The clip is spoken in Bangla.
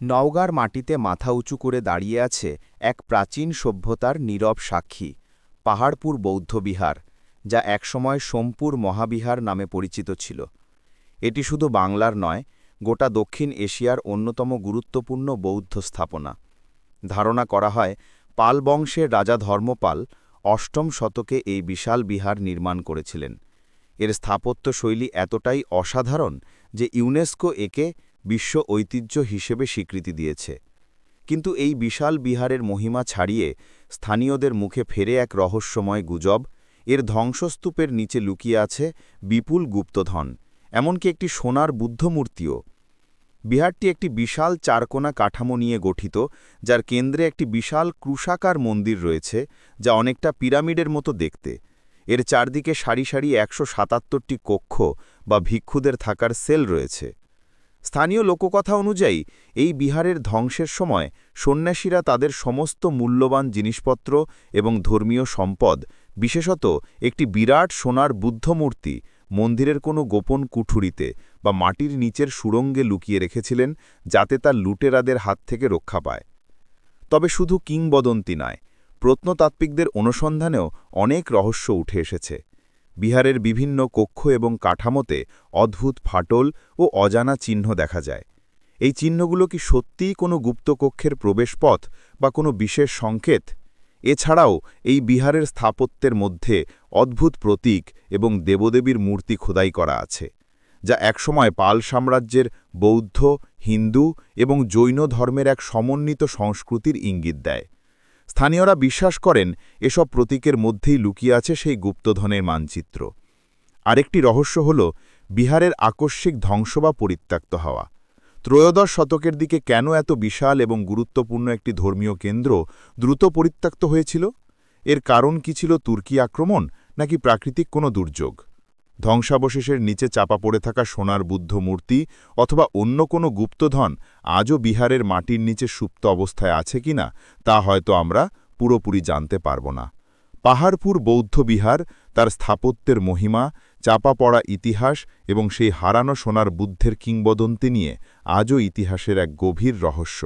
নওগাঁর মাটিতে মাথা উঁচু করে দাঁড়িয়ে আছে এক প্রাচীন সভ্যতার নীরব সাক্ষী, পাহাড়পুর বৌদ্ধবিহার, যা একসময় সোমপুর মহাবিহার নামে পরিচিত ছিল। এটি শুধু বাংলার নয়, গোটা দক্ষিণ এশিয়ার অন্যতম গুরুত্বপূর্ণ বৌদ্ধ স্থাপনা। ধারণা করা হয় পাল বংশের রাজা ধর্মপাল অষ্টম শতকে এই বিশাল বিহার নির্মাণ করেছিলেন। এর স্থাপত্যশৈলী এতটাই অসাধারণ যে ইউনেস্কো একে বিশ্ব ঐতিহ্য হিসেবে স্বীকৃতি দিয়েছে। কিন্তু এই বিশাল বিহারের মহিমা ছাড়িয়ে স্থানীয়দের মুখে ফেরে এক রহস্যময় গুজব। এর ধ্বংসস্তূপের নিচে লুকিয়ে আছে বিপুল গুপ্তধন, এমনকি একটি সোনার বুদ্ধমূর্তিও। বিহারটি একটি বিশাল চারকোনা কাঠামো নিয়ে গঠিত, যার কেন্দ্রে একটি বিশাল ক্রুশাকার মন্দির রয়েছে, যা অনেকটা পিরামিডের মতো দেখতে। এর চারদিকে সারি সারি ১৭৭টি কক্ষ বা ভিক্ষুদের থাকার সেল রয়েছে। স্থানীয় লোককথা অনুযায়ী এই বিহারের ধ্বংসের সময় সন্ন্যাসীরা তাদের সমস্ত মূল্যবান জিনিসপত্র এবং ধর্মীয় সম্পদ, বিশেষত একটি বিরাট সোনার বুদ্ধমূর্তি, মন্দিরের কোনো গোপন কুঠুরিতে বা মাটির নিচের সুড়ঙ্গে লুকিয়ে রেখেছিলেন, যাতে তা লুটেরাদের হাত থেকে রক্ষা পায়। তবে শুধু কিংবদন্তি নয়, প্রত্নতাত্ত্বিকদের অনুসন্ধানেও অনেক রহস্য উঠে এসেছে। বিহারের বিভিন্ন কক্ষ এবং কাঠামোতে অদ্ভুত ফাটল ও অজানা চিহ্ন দেখা যায়। এই চিহ্নগুলো কি সত্যিই কোনো গুপ্তকক্ষের প্রবেশপথ বা কোনো বিশেষ সংকেত? এছাড়াও এই বিহারের স্থাপত্যের মধ্যে অদ্ভুত প্রতীক এবং দেবদেবীর মূর্তি খোদাই করা আছে, যা একসময় পাল সাম্রাজ্যের বৌদ্ধ, হিন্দু এবং জৈন ধর্মের এক সমন্বিত সংস্কৃতির ইঙ্গিত দেয়। স্থানীয়রা বিশ্বাস করেন এসব প্রতীকের মধ্যেই লুকিয়ে আছে সেই গুপ্তধনের মানচিত্র। আরেকটি রহস্য হল বিহারের আকস্মিক ধ্বংস বা পরিত্যক্ত হওয়া। ত্রয়োদশ শতকের দিকে কেন এত বিশাল এবং গুরুত্বপূর্ণ একটি ধর্মীয় কেন্দ্র দ্রুত পরিত্যক্ত হয়েছিল? এর কারণ কি ছিল তুর্কি আক্রমণ, নাকি প্রাকৃতিক কোনো দুর্যোগ? ধ্বংসাবশেষের নিচে চাপা পড়ে থাকা সোনার বুদ্ধ মূর্তি অথবা অন্য কোনো গুপ্তধন আজও বিহারের মাটির নিচে সুপ্ত অবস্থায় আছে কিনা, তা হয়তো আমরা পুরোপুরি জানতে পারব না। পাহাড়পুর বৌদ্ধ বিহার তার স্থাপত্যের মহিমা, চাপা পড়া ইতিহাস এবং সেই হারানো সোনার বুদ্ধের কিংবদন্তি নিয়ে আজও ইতিহাসের এক গভীর রহস্য।